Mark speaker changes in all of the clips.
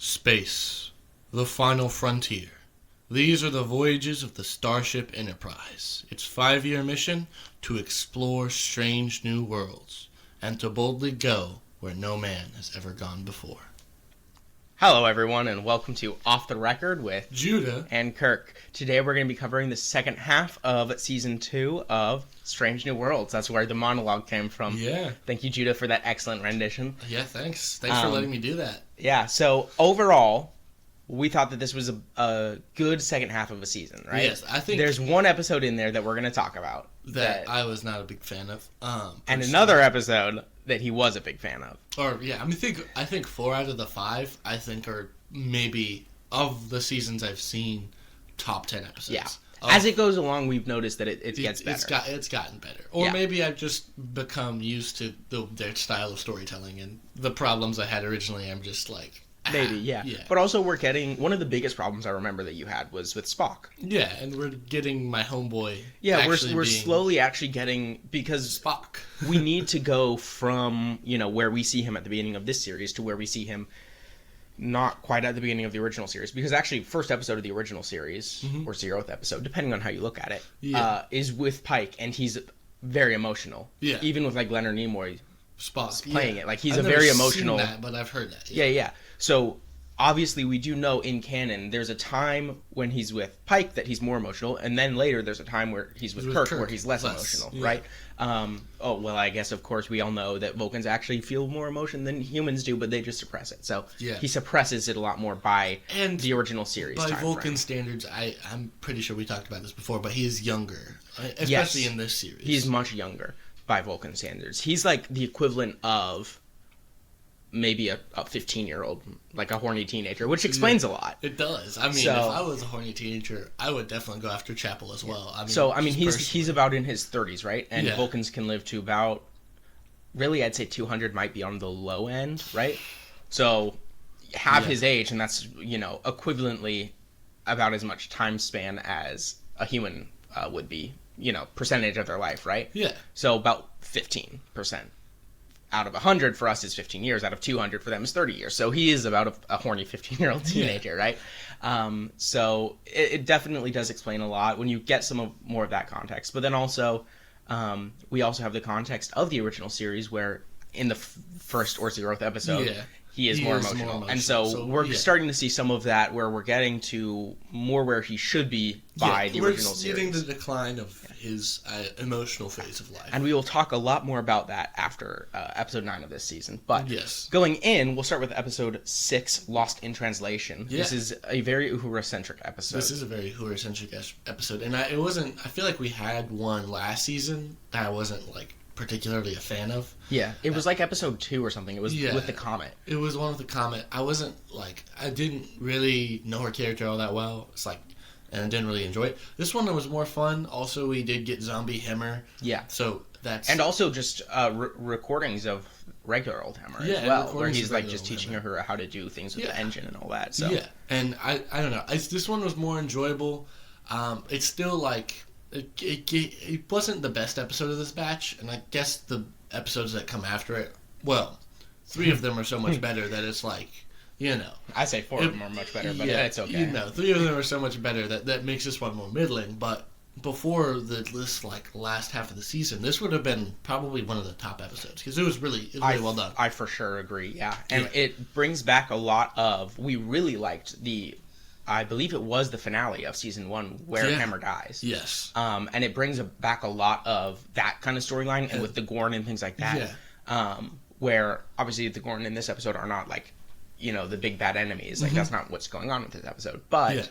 Speaker 1: Space, the final frontier. These are the voyages of the Starship Enterprise. Its 5-year mission to explore strange new worlds and to boldly go where no man has ever gone before.
Speaker 2: Hello everyone and welcome to Off the Record with
Speaker 1: Judah
Speaker 2: and Kirk. Today we're going to be covering the second half of Season 2 of Strange New Worlds. That's where the monologue came from.
Speaker 1: Yeah.
Speaker 2: Thank you, Judah, for that excellent rendition.
Speaker 1: Yeah, thanks. Thanks for letting me do that.
Speaker 2: Yeah, so overall, we thought that this was a good second half of a season, right?
Speaker 1: Yes, I think...
Speaker 2: There's one episode in there that we're going to talk about.
Speaker 1: That I was not a big fan of.
Speaker 2: And another episode that he was a big fan of.
Speaker 1: Or, yeah, I think 4 out of the 5, I think, are maybe, of the seasons I've seen, top 10 episodes.
Speaker 2: Yeah. As it goes along, we've noticed that it gets better.
Speaker 1: It's gotten better. Or maybe I've just become used to their style of storytelling, and the problems I had originally, I'm just like...
Speaker 2: Maybe, yeah. But also we're getting... One of the biggest problems I remember that you had was with Spock.
Speaker 1: Yeah, and we're getting my homeboy...
Speaker 2: Yeah, we're slowly actually getting... Because
Speaker 1: Spock.
Speaker 2: We need to go from, where we see him at the beginning of this series to where we see him not quite at the beginning of the original series. Because actually, first episode of the original series, or 0th episode, depending on how you look at it, is with Pike, and he's very emotional.
Speaker 1: Yeah.
Speaker 2: Even with, Leonard Nimoy
Speaker 1: Spock
Speaker 2: playing it. He's a very emotional...
Speaker 1: I've never seen that, but I've heard that.
Speaker 2: Yeah. So, obviously, we do know in canon, there's a time when he's with Pike that he's more emotional, and then later there's a time where he's with Kirk where he's less emotional, right? I guess, of course, we all know that Vulcans actually feel more emotion than humans do, but they just suppress it. So, he suppresses it a lot more by the original series.
Speaker 1: By Vulcan standards, I'm pretty sure we talked about this before, but he is younger, especially in this series.
Speaker 2: He's much younger by Vulcan standards. He's like the equivalent of... maybe a 15-year-old, like a horny teenager, which explains a lot.
Speaker 1: It does. I mean, if I was a horny teenager, I would definitely go after Chapel as well.
Speaker 2: He's about in his 30s, right? And Vulcans can live to about, really, I'd say 200 might be on the low end, right? So, half his age, and that's, equivalently about as much time span as a human would be, percentage of their life, right?
Speaker 1: Yeah. So,
Speaker 2: about 15%. Out of 100 for us is 15 years. Out of 200 for them is 30 years. So he is about a horny 15-year-old teenager, right? So it definitely does explain a lot when you get more of that context. But then also, we also have the context of the original series where in the first or 0th episode, he is more emotional. And so we're starting to see some of that where we're getting to more where he should be by the original series.
Speaker 1: We're seeing the decline of his emotional phase of life.
Speaker 2: And we will talk a lot more about that after episode 9 of this season. But going in, we'll start with episode 6, Lost in Translation. Yeah. This is a very Uhura-centric episode.
Speaker 1: This is a very Uhura-centric episode. And I feel like we had one last season that I wasn't, particularly a fan of.
Speaker 2: Yeah, it was episode 2 or something. It was with the comet.
Speaker 1: It was one with the comet. I wasn't, I didn't really know her character all that well. And I didn't really enjoy it. This one was more fun. Also, we did get Zombie Hemmer.
Speaker 2: Yeah.
Speaker 1: So that's...
Speaker 2: And also just recordings of regular old Hemmer as well, where he's just teaching her how to do things with the engine and all that. So.
Speaker 1: Yeah, and I don't know. This one was more enjoyable. It's still it wasn't the best episode of this batch, and I guess the episodes that come after it, 3 of them are so much better that it's
Speaker 2: I say 4 of them are much better, but it's okay.
Speaker 1: 3 of them are so much better that makes this one more middling, but before this last half of the season, this would have been probably one of the top episodes, because it was really well done.
Speaker 2: I for sure agree, yeah. And it brings back a lot of... We really liked I believe it was the finale of season 1 where Hammer dies.
Speaker 1: Yes.
Speaker 2: And it brings back a lot of that kind of storyline, and with the Gorn and things like that. Yeah. Where, obviously, the Gorn in this episode are not, the big bad enemies. That's not what's going on with this episode. But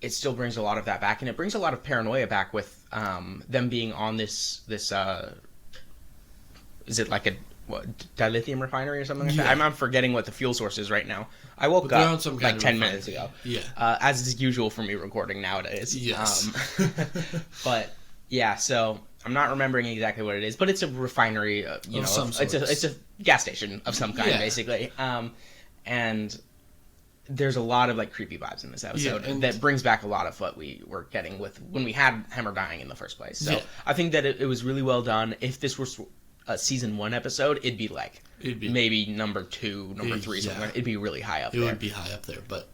Speaker 2: it still brings a lot of that back, and it brings a lot of paranoia back with them being on this is it like a dilithium refinery or something like that? I'm forgetting what the fuel source is right now. I woke up 10 minutes ago. Yeah. As is usual for me recording nowadays.
Speaker 1: Yes.
Speaker 2: But yeah, so I'm not remembering exactly what it is, but it's a refinery. It's a gas station of some kind, basically. And there's a lot of creepy vibes in this episode that brings back a lot of what we were getting with when we had Hammer dying in the first place. So I think that it was really well done. If this was a season 1 episode, it'd be maybe number 2, number 3, something. It'd be really high up there.
Speaker 1: It would be high up there, but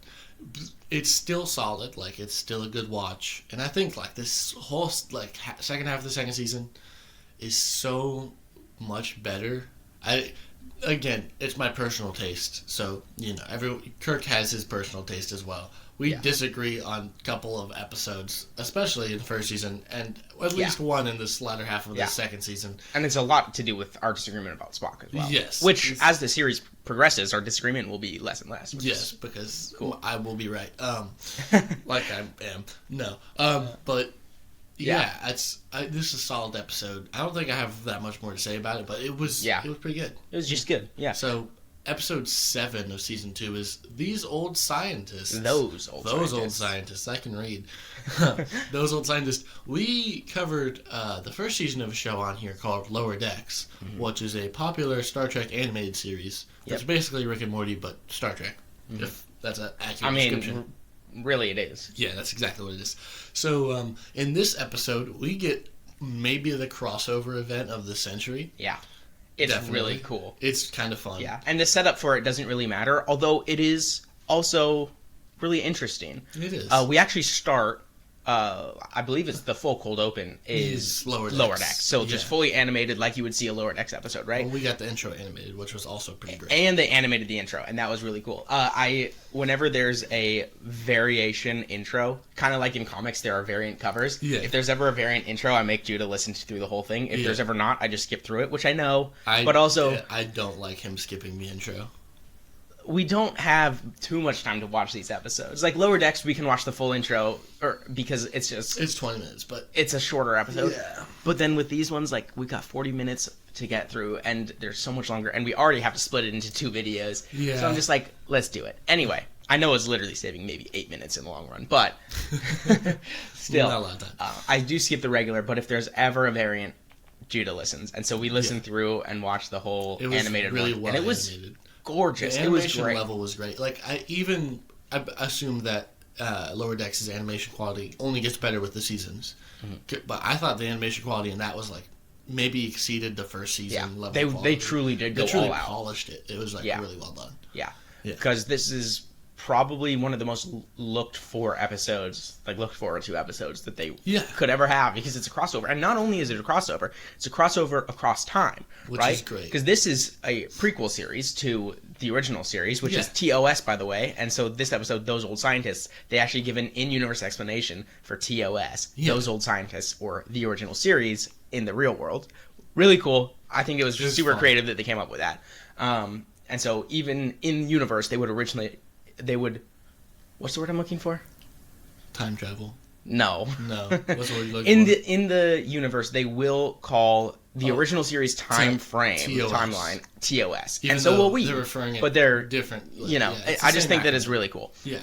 Speaker 1: it's still solid. Like, it's still a good watch. And I think, like, this whole, like, second half of the second season is so much better. Again, it's my personal taste. So, you know, Kirk has his personal taste as well. We disagree on a couple of episodes, especially in the first season, and at least one in this latter half of the second season.
Speaker 2: And it's a lot to do with our disagreement about Spock as well.
Speaker 1: Yes.
Speaker 2: Which, as the series progresses, our disagreement will be less and less.
Speaker 1: Yes, because I will be right. Like I am. No. But, this is a solid episode. I don't think I have that much more to say about it, but it was pretty good.
Speaker 2: It was just good, yeah.
Speaker 1: So, episode 7 of season 2 is These Old Scientists.
Speaker 2: Those old
Speaker 1: scientists. I can read. Those old scientists. We covered the first season of a show on here called Lower Decks, which is a popular Star Trek animated series. It's basically Rick and Morty, but Star Trek, if that's an accurate description.
Speaker 2: Really it is.
Speaker 1: Yeah, that's exactly what it is. So, in this episode, we get maybe the crossover event of the century.
Speaker 2: Yeah. It's
Speaker 1: Definitely.
Speaker 2: Really cool.
Speaker 1: It's kind of fun.
Speaker 2: Yeah, and the setup for it doesn't really matter, although it is also really interesting.
Speaker 1: It is.
Speaker 2: We actually start, I believe it's the full cold open is
Speaker 1: Lower
Speaker 2: Decks. So just fully animated like you would see a Lower Decks episode, right?
Speaker 1: Well, we got the intro animated, which was also pretty great.
Speaker 2: And they animated the intro, and that was really cool. Whenever there's a variation intro, kind of like in comics, there are variant covers.
Speaker 1: Yeah.
Speaker 2: If there's ever a variant intro, I make Judah listen through the whole thing. If there's ever not, I just skip through it, which I know. But also,
Speaker 1: I don't like him skipping the intro.
Speaker 2: We don't have too much time to watch these episodes. Like Lower Decks, we can watch the full intro, because it's
Speaker 1: 20 minutes, but
Speaker 2: it's a shorter episode.
Speaker 1: Yeah.
Speaker 2: But then with these ones, like we got 40 minutes to get through, and they're so much longer, and we already have to split it into 2 videos.
Speaker 1: Yeah.
Speaker 2: So I'm just like, let's do it. Anyway, I know it's literally saving maybe 8 minutes in the long run, but still,
Speaker 1: not a lot of time.
Speaker 2: I do skip the regular. But if there's ever a variant, Judah listens, and so we listen through and watch the whole animated
Speaker 1: really
Speaker 2: one,
Speaker 1: well
Speaker 2: and it was
Speaker 1: animated.
Speaker 2: Gorgeous.
Speaker 1: The
Speaker 2: it was
Speaker 1: animation
Speaker 2: great.
Speaker 1: level was great. Like I assumed that Lower Decks' animation quality only gets better with the seasons, but I thought the animation quality in that was like maybe exceeded the first season level.
Speaker 2: They truly did go all out.
Speaker 1: Polished it. It was like really well done.
Speaker 2: Yeah, because this is probably one of the most looked forward to episodes that they could ever have, because it's a crossover. And not only is it a crossover, it's a crossover across time,
Speaker 1: which
Speaker 2: right?
Speaker 1: is great.
Speaker 2: Because this is a prequel series to the original series, which is TOS, by the way. And so this episode, Those Old Scientists, they actually give an in-universe explanation for TOS, Those Old Scientists, or the original series in the real world. Really cool. I think it was super creative that they came up with that. And so even in universe, they would, what's the word I'm looking for?
Speaker 1: Time travel.
Speaker 2: No.
Speaker 1: What's the word you're looking for?
Speaker 2: In the universe, they will call the original series timeline TOS,
Speaker 1: Even
Speaker 2: and so will we.
Speaker 1: They're referring it,
Speaker 2: but they're
Speaker 1: different.
Speaker 2: I just think that is really cool.
Speaker 1: Yeah.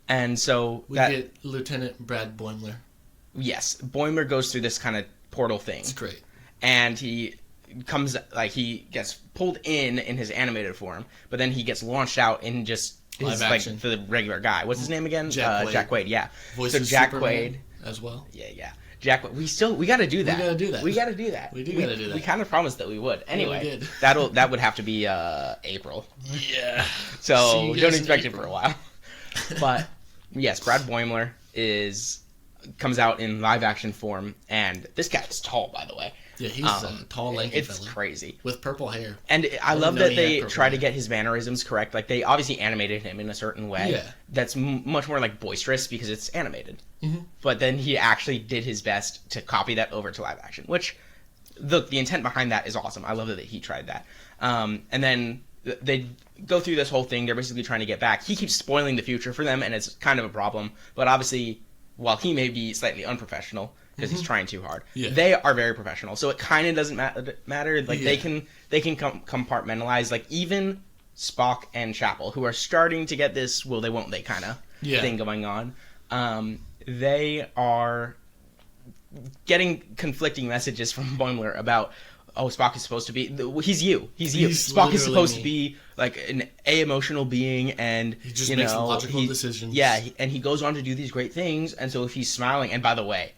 Speaker 2: And so
Speaker 1: we get Lieutenant Brad Boimler.
Speaker 2: Yes, Boimler goes through this kind of portal thing.
Speaker 1: It's great.
Speaker 2: And he gets pulled in his animated form, but then he gets launched out in just
Speaker 1: live action.
Speaker 2: Like the regular guy. What's his name again?
Speaker 1: Jack Quaid.
Speaker 2: Jack Quaid. Yeah.
Speaker 1: Voice
Speaker 2: so
Speaker 1: of
Speaker 2: Jack
Speaker 1: Superman
Speaker 2: Quaid
Speaker 1: as well.
Speaker 2: Yeah. Jack. We got to do that.
Speaker 1: We got to do that.
Speaker 2: We got to do that.
Speaker 1: We do got to do that.
Speaker 2: We kind of promised that we would. Anyway,
Speaker 1: we did.
Speaker 2: that would have to be April.
Speaker 1: Yeah.
Speaker 2: So don't expect it for a while. But yes, Brad Boimler comes out in live action form, and this guy's tall, by the way.
Speaker 1: Yeah, he's a tall, lanky fella.
Speaker 2: It's crazy.
Speaker 1: With purple hair.
Speaker 2: And I love that they try to get his mannerisms correct. Like, they obviously animated him in a certain way that's much more, like, boisterous because it's animated. Mm-hmm. But then he actually did his best to copy that over to live action, which the intent behind that is awesome. I love that he tried that. And then they go through this whole thing. They're basically trying to get back. He keeps spoiling the future for them, and it's kind of a problem. But obviously, while he may be slightly unprofessional because he's trying too hard, they are very professional. So it kind of doesn't matter. Like they can compartmentalize. Like even Spock and Chapel, who are starting to get this will they won't they kind of thing going on. They are getting conflicting messages from Boimler about, oh, Spock is supposed to be he's you. Spock is supposed to be like an emotional being, and
Speaker 1: he just makes logical decisions.
Speaker 2: Yeah, and he goes on to do these great things. And so if he's smiling, and by the way,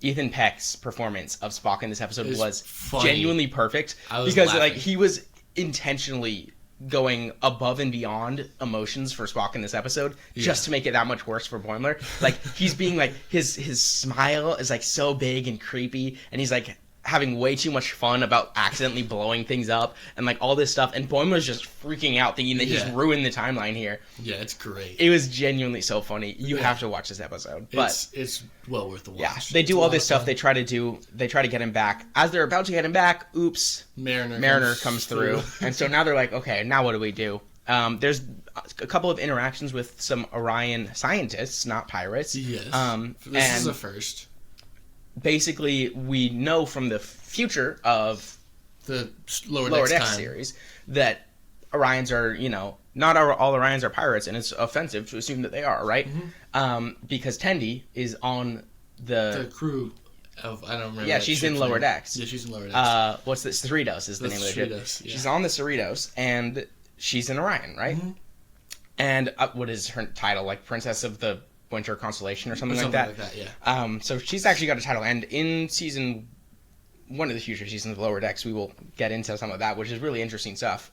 Speaker 2: Ethan Peck's performance of Spock in this episode was
Speaker 1: funny.
Speaker 2: genuinely perfect because
Speaker 1: laughing.
Speaker 2: like he was intentionally going above and beyond emotions for Spock in this episode just to make it that much worse for Boimler. Like he's being like his smile is like so big and creepy, and he's like having way too much fun about accidentally blowing things up and like all this stuff, and Boimler's just freaking out thinking that he's ruined the timeline here.
Speaker 1: Yeah, it's great.
Speaker 2: It was genuinely so funny. You have to watch this episode. But
Speaker 1: it's well worth the watch.
Speaker 2: Yeah, they do all this stuff. They try to get him back. As they're about to get him back, oops, Mariner comes through. And so now they're like, okay, now what do we do? There's a couple of interactions with some Orion scientists, not pirates.
Speaker 1: Yes. This is a first.
Speaker 2: Basically, we know from the future of
Speaker 1: the Lower
Speaker 2: Decks series that Orions are, not all Orions are pirates, and it's offensive to assume that they are, right? Mm-hmm. Because Tendi is on the
Speaker 1: crew of, I don't remember.
Speaker 2: Yeah, she's in Lower Decks.
Speaker 1: Yeah, she's in Lower Decks.
Speaker 2: What's this? Cerritos is the name of the ship. Yeah. She's on the Cerritos, and she's an Orion, right? Mm-hmm. And what is her title? Like Princess of the Winter Constellation or something like that. Yeah. So she's actually got a title, and in one of the future seasons of Lower Decks, we will get into some of that, which is really interesting stuff.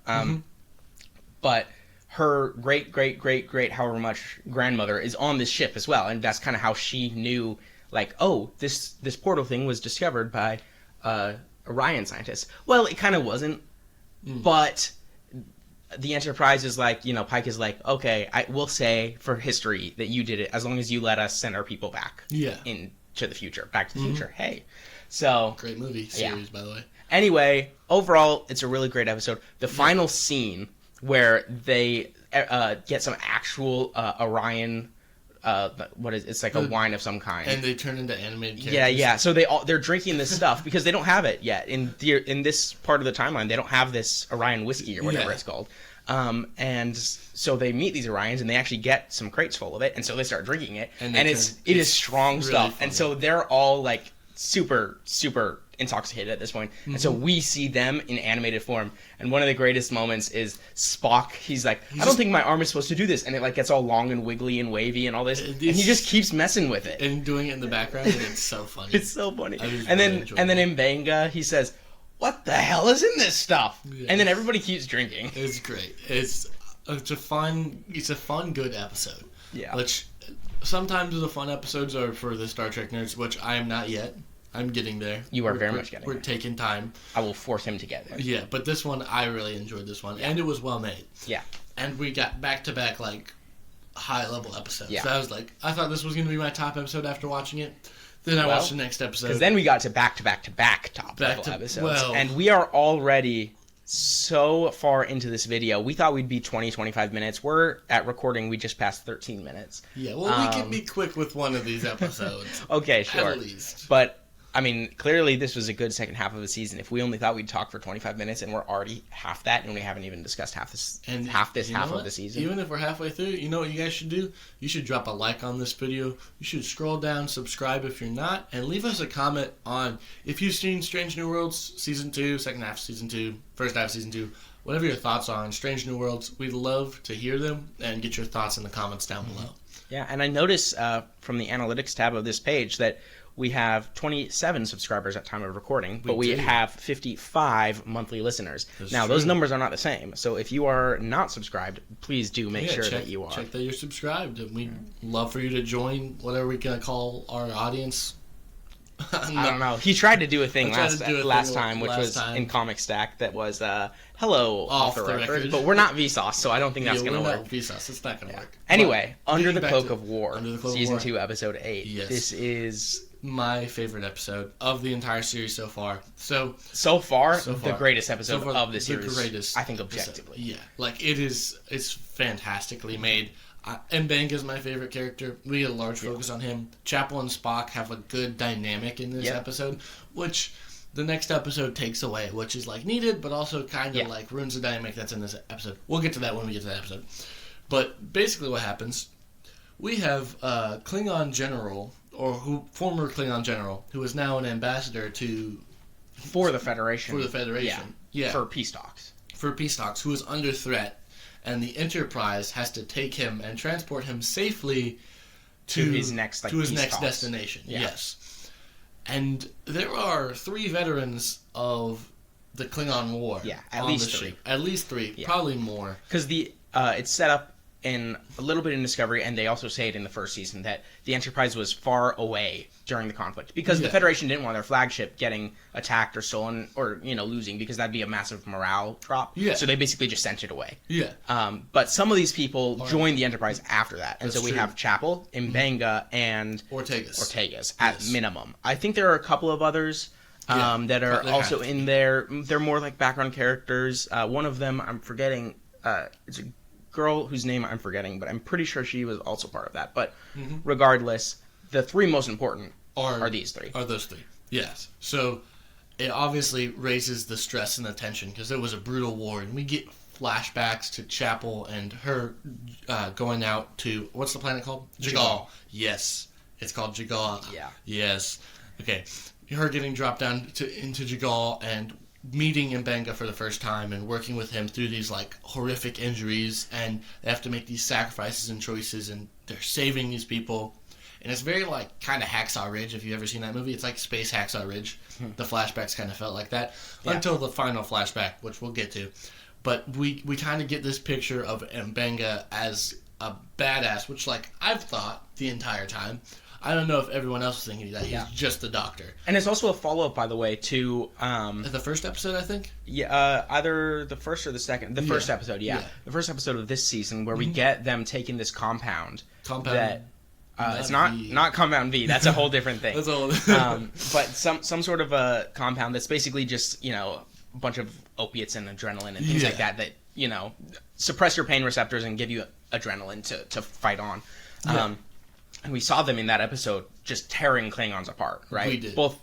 Speaker 2: But her great however much grandmother is on this ship as well, and that's kind of how she knew, like, oh, this portal thing was discovered by Orion scientists. Well, it kind of wasn't, but the Enterprise is like, Pike is like, okay, we'll say for history that you did it as long as you let us send our people back into the future, back to the future. Hey, so
Speaker 1: great movie series, by the way.
Speaker 2: Anyway, overall, it's a really great episode. The final scene where they get some actual Orion. It's like a wine of some kind,
Speaker 1: and they turn into animated characters.
Speaker 2: Yeah. So they're drinking this stuff because they don't have it yet in this part of the timeline. They don't have this Orion whiskey or whatever it's called. And so they meet these Orions, and they actually get some crates full of it, and so they start drinking it, and it is strong really stuff. Funny. And so they're all like super intoxicated at this point. Mm-hmm. And so we see them in animated form, and one of the greatest moments is Spock. He's like, I don't think my arm is supposed to do this, and it like gets all long and wiggly and wavy and all this, and he just keeps messing with it
Speaker 1: and doing it in the background, and it's so funny.
Speaker 2: It's so funny. And then in Banga he says, what the hell is in this stuff? Yeah. And then everybody keeps drinking.
Speaker 1: It's great. It's a fun good episode.
Speaker 2: Yeah.
Speaker 1: Which sometimes the fun episodes are for the Star Trek nerds, which I am not yet. I'm getting there.
Speaker 2: You are very much getting there.
Speaker 1: We're taking time.
Speaker 2: I will force him to get there.
Speaker 1: Yeah, but this one, I really enjoyed this one. Yeah. And it was well made.
Speaker 2: Yeah.
Speaker 1: And we got back-to-back, like, high-level episodes.
Speaker 2: Yeah.
Speaker 1: So I thought this was going to be my top episode after watching it. Then I watched the next episode.
Speaker 2: Because then we got to back-to-back top-level episodes. And we are already so far into this video. We thought we'd be 20, 25 minutes. We're at recording. We just passed 13 minutes.
Speaker 1: Yeah, well, we can be quick with one of these episodes.
Speaker 2: Okay, sure.
Speaker 1: At least.
Speaker 2: But I mean, clearly this was a good second half of the season. If we only thought we'd talk for 25 minutes and we're already half that, and we haven't even discussed half of the season.
Speaker 1: Even if we're halfway through, you know what you guys should do? You should drop a like on this video. You should scroll down, subscribe if you're not, and leave us a comment on if you've seen Strange New Worlds Season 2, second half of Season 2, first half of Season 2. Whatever your thoughts are on Strange New Worlds, we'd love to hear them and get your thoughts in the comments down below.
Speaker 2: Yeah, and I notice from the analytics tab of this page that we have 27 subscribers at time of recording, but we have 55 monthly listeners. Now, those numbers are not the same, so if you are not subscribed, please do make sure that you are.
Speaker 1: Check that you're subscribed, and we'd love for you to join whatever we're going to call our audience.
Speaker 2: I don't know. He tried to do a thing last time, which was in Comic Stack, that was hello off the record. But we're not Vsauce, so I don't think that's going to work.
Speaker 1: Vsauce, it's not going to work.
Speaker 2: Anyway, Under the Cloak of War, Season 2, Episode 8.
Speaker 1: Yes.
Speaker 2: This is
Speaker 1: my favorite episode of the entire series so far. So
Speaker 2: far, the greatest episode of the series.
Speaker 1: The greatest,
Speaker 2: I think, objectively.
Speaker 1: Yeah, like it's fantastically made. M'Benga is my favorite character. We get a large focus on him. Chapel and Spock have a good dynamic in this episode, which the next episode takes away, which is like needed, but also kind of like ruins the dynamic that's in this episode. We'll get to that when we get to that episode. But basically what happens, we have Klingon General, former Klingon General, who is now an ambassador
Speaker 2: for the Federation.
Speaker 1: Yeah.
Speaker 2: For peace talks.
Speaker 1: Who is under threat. And the Enterprise has to take him and transport him safely to his next destination. Yeah. Yes. And there are 3 veterans of the Klingon War.
Speaker 2: Yeah, at
Speaker 1: on
Speaker 2: least
Speaker 1: the
Speaker 2: 3.
Speaker 1: ship. At least 3,
Speaker 2: Yeah.
Speaker 1: probably more.
Speaker 2: Because it's set up in a little bit in Discovery, and they also say it in the first season that the Enterprise was far away during the conflict because the Federation didn't want their flagship getting attacked or stolen or losing, because that'd be a massive morale drop.
Speaker 1: Yeah.
Speaker 2: So they basically just sent it away.
Speaker 1: Yeah.
Speaker 2: But some of these people joined the Enterprise after that, and so we have Chapel, M'Benga, and Ortegas at minimum. I think there are a couple of others that are also in there. They're more like background characters. One of them I'm forgetting. It's a girl whose name I'm forgetting, but I'm pretty sure she was also part of that. But regardless, the 3 most important are these 3.
Speaker 1: Are those 3? Yes. So it obviously raises the stress and the tension because it was a brutal war, and we get flashbacks to Chapel and her going out to, what's the planet called? Jagal. Yes, it's called Jagal.
Speaker 2: Yeah.
Speaker 1: Yes. Okay. Her getting dropped down into Jagal and meeting M'Benga for the first time and working with him through these like horrific injuries, and they have to make these sacrifices and choices, and they're saving these people. And it's very like kind of Hacksaw Ridge, if you've ever seen that movie. It's like Space Hacksaw Ridge. The flashbacks kind of felt like that until the final flashback, which we'll get to. But we kind of get this picture of M'Benga as a badass, which like I've thought the entire time. I don't know if everyone else is thinking that he's just the Doctor.
Speaker 2: And it's also a follow-up, by the way, to
Speaker 1: the first episode, I think.
Speaker 2: Yeah, either the first or the second. The first episode, the first episode of this season, where we get them taking this compound that it's not Compound V. That's a whole different thing.
Speaker 1: That's a whole
Speaker 2: but some sort of a compound that's basically just a bunch of opiates and adrenaline and things like that suppress your pain receptors and give you adrenaline to fight on. And we saw them in that episode just tearing Klingons apart, right?
Speaker 1: We did.
Speaker 2: Both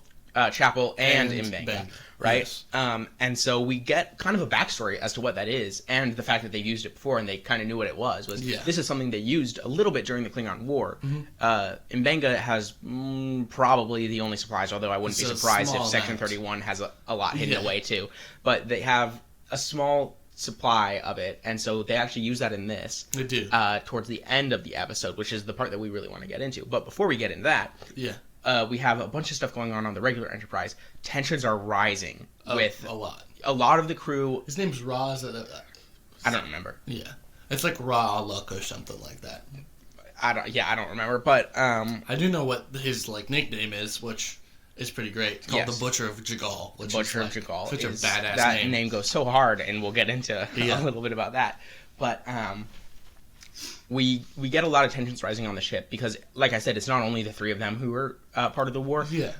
Speaker 2: Chapel and M'Benga, right?
Speaker 1: Yes.
Speaker 2: And so we get kind of a backstory as to what that is, and the fact that they've used it before and they kind of knew what it was. This is something they used a little bit during the Klingon War. M'Benga has probably the only supplies, although I wouldn't be surprised if Section 31 has a lot hidden away too. But they have a small supply of it, and so they actually use that in this.
Speaker 1: They do.
Speaker 2: Towards the end of the episode, which is the part that we really want to get into. But before we get into that, we have a bunch of stuff going on the regular Enterprise. Tensions are rising with a lot of the crew.
Speaker 1: His name's Ra.
Speaker 2: I don't remember.
Speaker 1: Yeah, it's like Ra Luck or something like that.
Speaker 2: I don't remember, but
Speaker 1: I do know what his like nickname is, which is pretty great. It's called the Butcher of Jagal. Which
Speaker 2: Butcher
Speaker 1: is,
Speaker 2: of Jagal.
Speaker 1: Such a badass name.
Speaker 2: That name goes so hard, and we'll get into a little bit about that. But we get a lot of tensions rising on the ship because, like I said, it's not only the 3 of them who are part of the war.
Speaker 1: Yeah.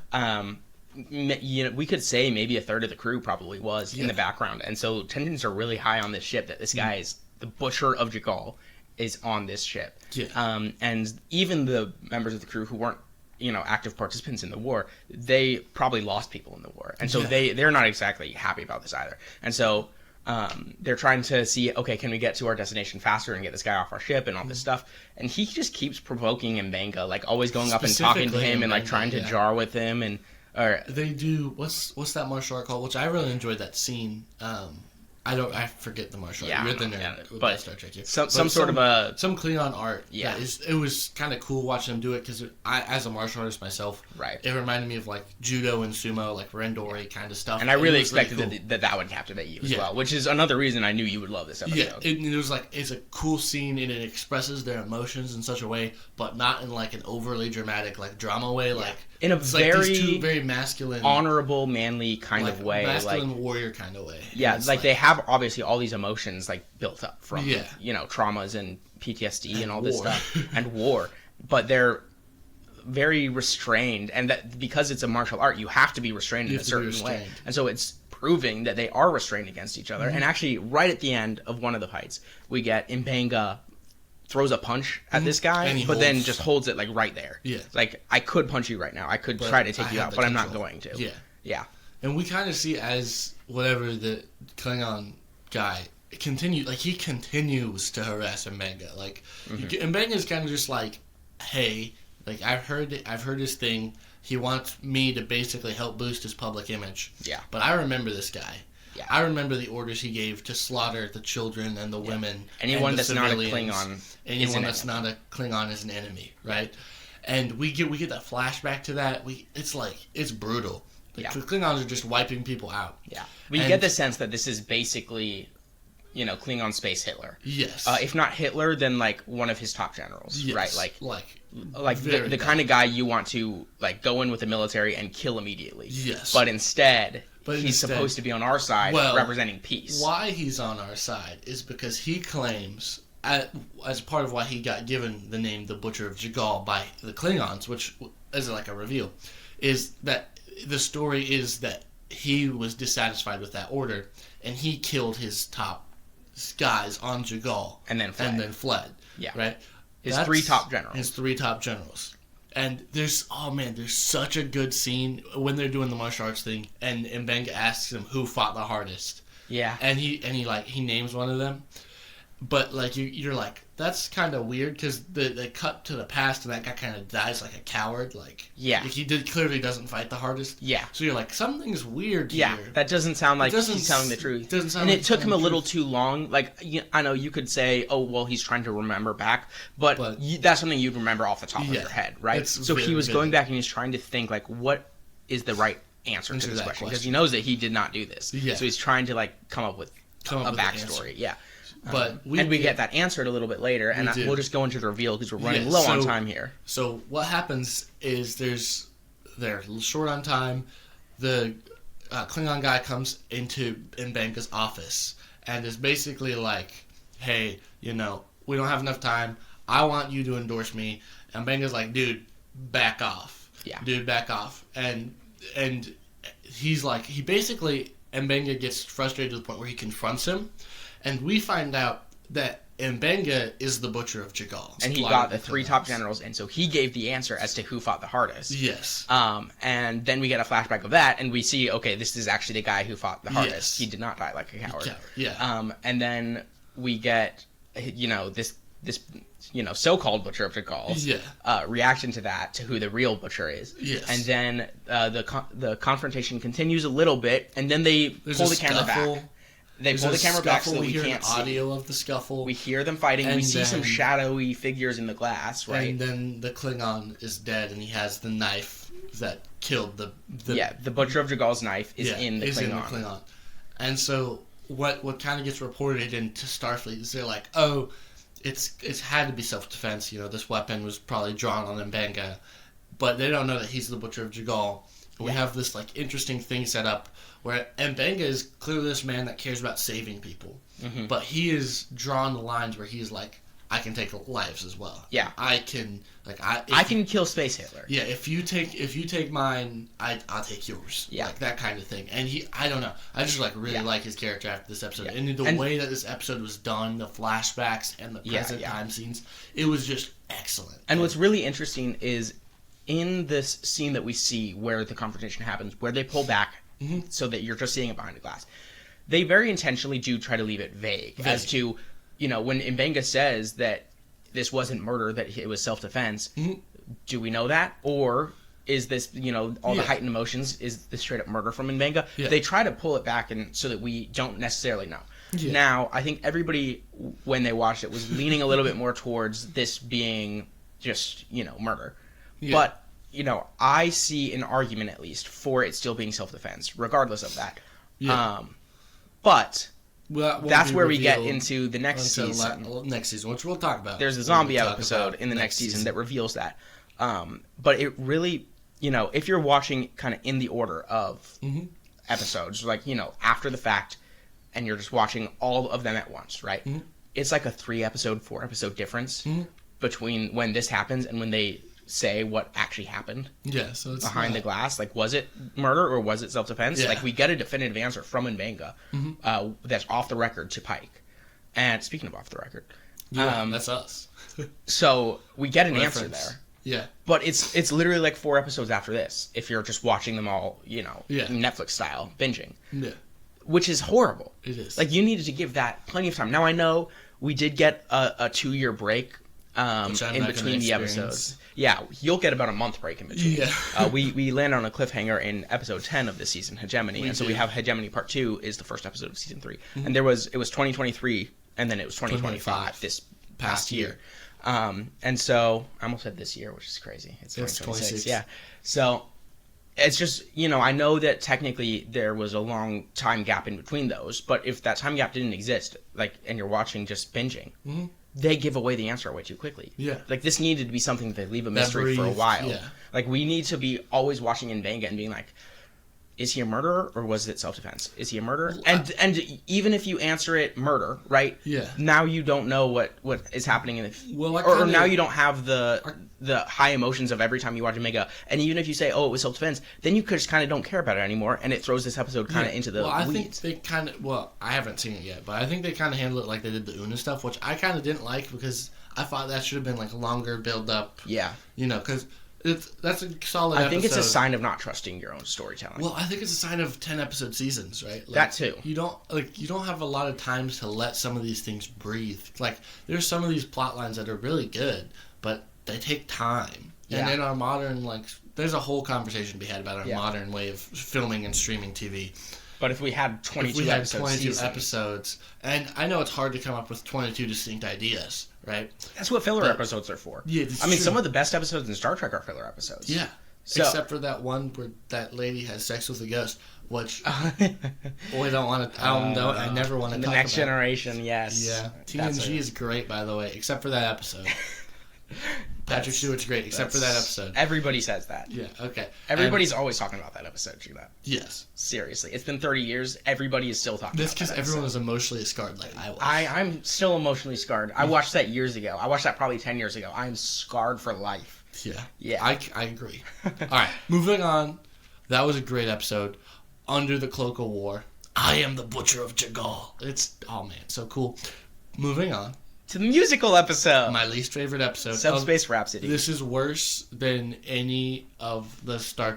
Speaker 2: We could say maybe a third of the crew probably was in the background, and so tensions are really high on this ship. That this guy is the Butcher of Jagal is on this ship.
Speaker 1: Yeah.
Speaker 2: And even the members of the crew who weren't active participants in the war, they probably lost people in the war, and so they're not exactly happy about this either. And so they're trying to see, okay, can we get to our destination faster and get this guy off our ship and all this stuff. And he just keeps provoking M'Benga, like always going up and talking to him and like trying to jar with him. And
Speaker 1: they do what's that martial art called? Which I really enjoyed that scene. I forget the martial art. You're the nerd,
Speaker 2: but
Speaker 1: Star Trek.
Speaker 2: Some
Speaker 1: Klingon art.
Speaker 2: Yeah,
Speaker 1: it was kind of cool watching them do it because I, as a martial artist myself, it reminded me of like judo and sumo, like Rendori kind of stuff.
Speaker 2: And I really expected that would captivate you as well, which is another reason I knew you would love this episode.
Speaker 1: Yeah, it was like it's a cool scene and it expresses their emotions in such a way, but not in like an overly dramatic like drama way, like
Speaker 2: in a very
Speaker 1: like these 2 very masculine,
Speaker 2: honorable, manly kind of way,
Speaker 1: masculine warrior kind of way.
Speaker 2: Yeah, like they have obviously all these emotions like built up from traumas and PTSD and all this stuff and war, but they're very restrained, and that because it's a martial art, you have to be restrained in a certain way, and so it's proving that they are restrained against each other. And actually, right at the end of one of the fights, we get M'Benga throws a punch at this guy, but then just holds it like right there.
Speaker 1: Yeah,
Speaker 2: like I could punch you right now, I could try to take you out, but I'm not going to. Yeah.
Speaker 1: And we kind of see as whatever the Klingon guy he continues to harass M'Benga. Like M'Benga is kind of just like, hey, like I've heard his thing. He wants me to basically help boost his public image.
Speaker 2: Yeah.
Speaker 1: But I remember this guy.
Speaker 2: Yeah.
Speaker 1: I remember the orders he gave to slaughter the children and the women.
Speaker 2: Anyone
Speaker 1: and the
Speaker 2: that's
Speaker 1: civilians.
Speaker 2: not a Klingon.
Speaker 1: Anyone that's not a Klingon is an enemy, right? And we get that flashback to that. It's brutal. The Klingons are just wiping people out.
Speaker 2: Yeah. We get the sense that this is basically, Klingon space Hitler.
Speaker 1: Yes.
Speaker 2: If not Hitler, then like one of his top generals,
Speaker 1: yes.
Speaker 2: right? Like
Speaker 1: very
Speaker 2: the kind of guy you want to like go in with the military and kill immediately.
Speaker 1: Yes.
Speaker 2: But instead he's supposed to be on our side, representing peace.
Speaker 1: Why he's on our side is because he claims, as part of why he got given the name the Butcher of Jagal by the Klingons, which is like a reveal, is that the story is that he was dissatisfied with that order, and he killed his top guys on Jagal.
Speaker 2: And then fled.
Speaker 1: Yeah. Right?
Speaker 2: His three top generals. And there's such a good scene when they're doing the martial arts thing, and Mbenga asks him who fought the hardest. Yeah.
Speaker 1: And he names one of them. But like you're like, that's kind of weird because they cut to the past and that guy kind of dies like a coward. Like he clearly doesn't fight the hardest.
Speaker 2: Yeah.
Speaker 1: So you're like, something's weird here.
Speaker 2: Yeah, that doesn't sound like he's telling the truth. And it took him a little too long. Like I know you could say, oh well, he's trying to remember back, but that's something you'd remember off the top of your head, right? So he was going back and he's trying to think like, what is the right answer to this question? Because he knows that he did not do this. Yeah. So he's trying to like come up with a backstory. Yeah.
Speaker 1: But
Speaker 2: we get that answered a little bit later, and we'll just go into the reveal because we're running low on time here.
Speaker 1: So what happens is they're short on time. The Klingon guy comes into Mbenga's office and is basically like, "Hey, we don't have enough time. I want you to endorse me." And Mbenga's like, "Dude, back off.
Speaker 2: Yeah,
Speaker 1: dude, back off." And he's like, Mbenga gets frustrated to the point where he confronts him. And we find out that Mbenga is the Butcher of Jagal.
Speaker 2: And he got the three top generals, and so he gave the answer as to who fought the hardest.
Speaker 1: Yes.
Speaker 2: And then we get a flashback of that, and we see, okay, this is actually the guy who fought the hardest.
Speaker 1: Yes.
Speaker 2: He did not die like a coward.
Speaker 1: Yeah.
Speaker 2: And then we get, this so-called Butcher of Jagal's reaction to that, to who the real Butcher is.
Speaker 1: Yes.
Speaker 2: And then the confrontation continues a little bit, and then they pull the camera back. They pull the camera back so that we can't see.
Speaker 1: Audio of the scuffle.
Speaker 2: We hear them fighting. We see some shadowy figures in the glass, right?
Speaker 1: And then the Klingon is dead, and he has the knife that killed the
Speaker 2: Butcher of Jagal's knife is in the Klingon.
Speaker 1: And so what kind of gets reported into Starfleet is they're like, oh, it's had to be self-defense. This weapon was probably drawn on Mbenga, but they don't know that he's the Butcher of Jagal. We have this like interesting thing set up where Mbenga is clearly this man that cares about saving people, but he is drawn the lines where he's like, I can take lives as well.
Speaker 2: Yeah,
Speaker 1: I can
Speaker 2: kill Space Hitler.
Speaker 1: Yeah, if you take mine, I'll take yours.
Speaker 2: Yeah,
Speaker 1: like that kind of thing. And I don't know, I just really like his character after this episode, and the way that this episode was done, the flashbacks and the present time scenes, it was just excellent.
Speaker 2: And what's really interesting is, in this scene that we see where the confrontation happens, where they pull back so that you're just seeing it behind the glass, they very intentionally do try to leave it vague. As to, when Mbenga says that this wasn't murder, that it was self-defense, do we know that? Or is this, all the heightened emotions, is this straight up murder from Mbenga? Yeah. They try to pull it back so that we don't necessarily know. Yeah. Now, I think everybody, when they watched it, was leaning a little bit more towards this being just, murder. Yeah. But, I see an argument, at least, for it still being self-defense, regardless of that. Yeah. But that's where we get into the next season.
Speaker 1: Next season, which we'll talk about.
Speaker 2: There's a zombie episode in the next season that reveals that. But it really, if you're watching kind of in the order of episodes, like, after the fact, and you're just watching all of them at once, right? It's like a 3-episode, 4-episode difference between when this happens and when they say what actually happened.
Speaker 1: Yeah, so it's
Speaker 2: behind the glass. Like, was it murder or was it self-defense? Yeah. Like, we get a definitive answer from Mbenga that's off the record to Pike. And speaking of off the record,
Speaker 1: that's us.
Speaker 2: So we get an answer there.
Speaker 1: Yeah,
Speaker 2: but it's literally like 4 episodes after this. If you're just watching them all, Netflix style binging. Yeah, which is horrible.
Speaker 1: It is.
Speaker 2: Like, you needed to give that plenty of time. Now I know we did get a 2-year break. In between the episodes. Yeah, you'll get about a month break in between. Yeah. We land on a cliffhanger in episode 10 of this season, Hegemony. So we have Hegemony Part 2 is the first episode of season 3. And it was 2023, and then it was 2025 this past year. And so I almost said this year, which is crazy. It's 2026.
Speaker 1: 26.
Speaker 2: Yeah. So it's just, I know that technically there was a long time gap in between those, but if that time gap didn't exist, and you're watching just binging, they give away the answer way too quickly.
Speaker 1: Yeah.
Speaker 2: This needed to be something that they leave a mystery for a while.
Speaker 1: Yeah.
Speaker 2: We need to be always watching in Vanga and being like, is he a murderer or was it self-defense? Is he a murderer? And even if you answer it murder, right?
Speaker 1: Yeah.
Speaker 2: Now you don't know what is happening in the
Speaker 1: or
Speaker 2: now you don't have the high emotions of every time you watch Omega. And even if you say, oh, it was self-defense, then you just kind of don't care about it anymore, and it throws this episode kind of into the weeds.
Speaker 1: Think they kind of I haven't seen it yet, but I think they kind of handled it like they did the Una stuff, which I kind of didn't like because I thought that should have been a longer build up.
Speaker 2: Yeah.
Speaker 1: Because that's a solid episode.
Speaker 2: I think it's a sign of not trusting your own storytelling.
Speaker 1: Well, I think it's a sign of 10-episode seasons, right?
Speaker 2: That too.
Speaker 1: You don't have a lot of times to let some of these things breathe. There's some of these plot lines that are really good, but they take time. Yeah. And in our modern, there's a whole conversation to be had about our modern way of filming and streaming TV.
Speaker 2: But if we had 22
Speaker 1: episodes, and I know it's hard to come up with 22 distinct ideas, right?
Speaker 2: That's what filler episodes are for.
Speaker 1: Yeah,
Speaker 2: I mean, some of the best episodes in Star Trek are filler episodes.
Speaker 1: Yeah. Except for that one where that lady has sex with a ghost, which we don't want to. I don't know. I never want to talk about.
Speaker 2: The Next Generation, yes.
Speaker 1: Yeah. TNG is great, by the way, except for that episode. Patrick Stewart's great, except for that episode.
Speaker 2: Everybody says that.
Speaker 1: Yeah, okay.
Speaker 2: Everybody's always talking about that episode, Judah.
Speaker 1: Yes.
Speaker 2: Seriously. It's been 30 years. Everybody is still talking about that.
Speaker 1: That's because everyone is emotionally scarred like I was.
Speaker 2: I'm still emotionally scarred. I watched that years ago. I watched that probably 10 years ago. I'm scarred for life.
Speaker 1: Yeah.
Speaker 2: Yeah.
Speaker 1: I agree. All right, moving on. That was a great episode. Under the Cloak of War. I am the Butcher of Jagal. Oh man, so cool. Moving on.
Speaker 2: To the musical episode.
Speaker 1: My least favorite episode.
Speaker 2: Subspace Rhapsody.
Speaker 1: This is worse than any of the Star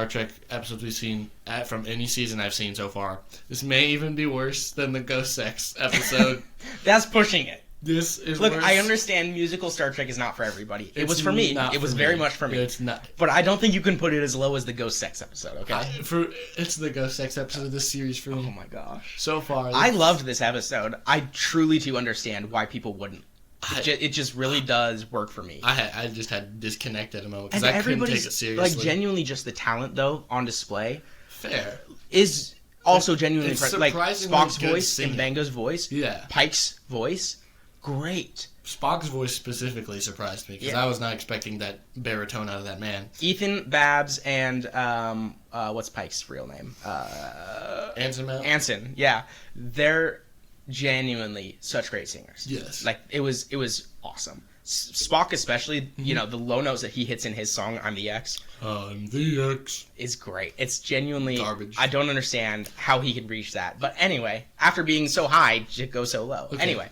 Speaker 1: Trek episodes we've seen from any season I've seen so far. This may even be worse than the Ghost Sex episode.
Speaker 2: That's pushing it.
Speaker 1: This is
Speaker 2: Look,
Speaker 1: worse.
Speaker 2: I understand musical Star Trek is not for everybody. It was for me. It was very much for me.
Speaker 1: It's not.
Speaker 2: But I don't think you can put it as low as the Ghost Sex episode, okay?
Speaker 1: It's the Ghost Sex episode of this series for me.
Speaker 2: Oh my gosh.
Speaker 1: So far.
Speaker 2: I loved this episode. I truly do understand why people wouldn't. It just really does work for me.
Speaker 1: I just had to disconnect at a moment because I couldn't take it seriously.
Speaker 2: Genuinely just the talent, though, on display.
Speaker 1: Fair.
Speaker 2: Is also genuinely
Speaker 1: impressive.
Speaker 2: Spock's voice and Bango's voice.
Speaker 1: Yeah.
Speaker 2: Pike's voice. Great.
Speaker 1: Spock's voice specifically surprised me because I was not expecting that baritone out of that man.
Speaker 2: Ethan, Babs, and what's Pike's real name? Anson. Yeah, they're genuinely such great singers.
Speaker 1: Yes.
Speaker 2: It was awesome. Spock especially, the low notes that he hits in his song "I'm the X."
Speaker 1: I'm the X.
Speaker 2: Is great. It's genuinely
Speaker 1: garbage.
Speaker 2: I don't understand how he could reach that, but anyway, after being so high, it goes so low. Okay. Anyway.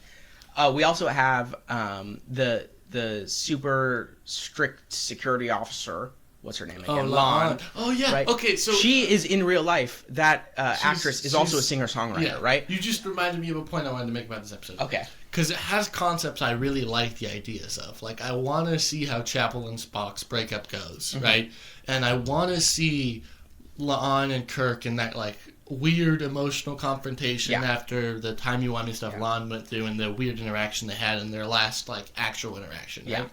Speaker 2: We also have the super strict security officer. What's her name again? Lon.
Speaker 1: Oh yeah.
Speaker 2: Right?
Speaker 1: Okay, so
Speaker 2: she is in real life. That actress is also a singer-songwriter, right?
Speaker 1: You just reminded me of a point I wanted to make about this episode.
Speaker 2: Okay.
Speaker 1: Because it has concepts I really like the ideas of. I want to see how Chapel and Spock's breakup goes, right? And I want to see Lon and Kirk in that weird emotional confrontation after the timey-wimey stuff Lon went through and the weird interaction they had in their last actual interaction. Right?
Speaker 2: Yeah.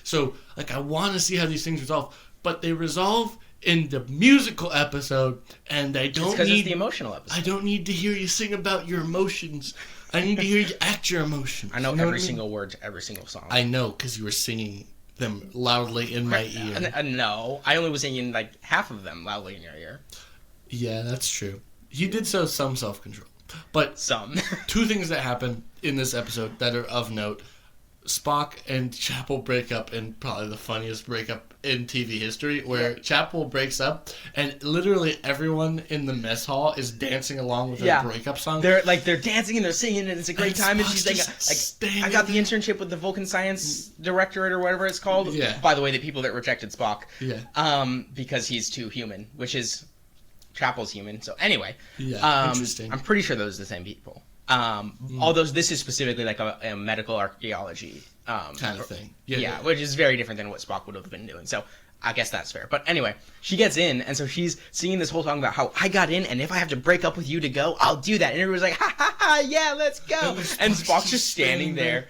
Speaker 1: So I want to see how these things resolve, but they resolve in the musical episode, and I don't
Speaker 2: because it's the emotional episode.
Speaker 1: I don't need to hear you sing about your emotions. I need to hear you act your emotions.
Speaker 2: I know every single word to every single song.
Speaker 1: I know because you were singing them loudly in my ear.
Speaker 2: No, I only was singing half of them loudly in your ear.
Speaker 1: Yeah, that's true. He did show some self-control. But two things that happen in this episode that are of note. Spock and Chapel break up in probably the funniest breakup in TV history, where Chapel breaks up and literally everyone in the mess hall is dancing along with her breakup song.
Speaker 2: They're dancing and they're singing and it's a great time. And she's I got the internship with the Vulcan Science Directorate or whatever it's called.
Speaker 1: Yeah.
Speaker 2: By the way, the people that rejected Spock.
Speaker 1: Yeah.
Speaker 2: Because he's too human, which is Chapel's human. So anyway.
Speaker 1: Yeah. Interesting.
Speaker 2: I'm pretty sure those are the same people. Although this is specifically a medical archaeology
Speaker 1: kind of thing.
Speaker 2: Yeah, which is very different than what Spock would have been doing. So I guess that's fair. But anyway, she gets in, and so she's singing this whole song about how I got in, and if I have to break up with you to go, I'll do that. And everybody's like, ha ha ha, yeah, let's go. And Spock's just standing there,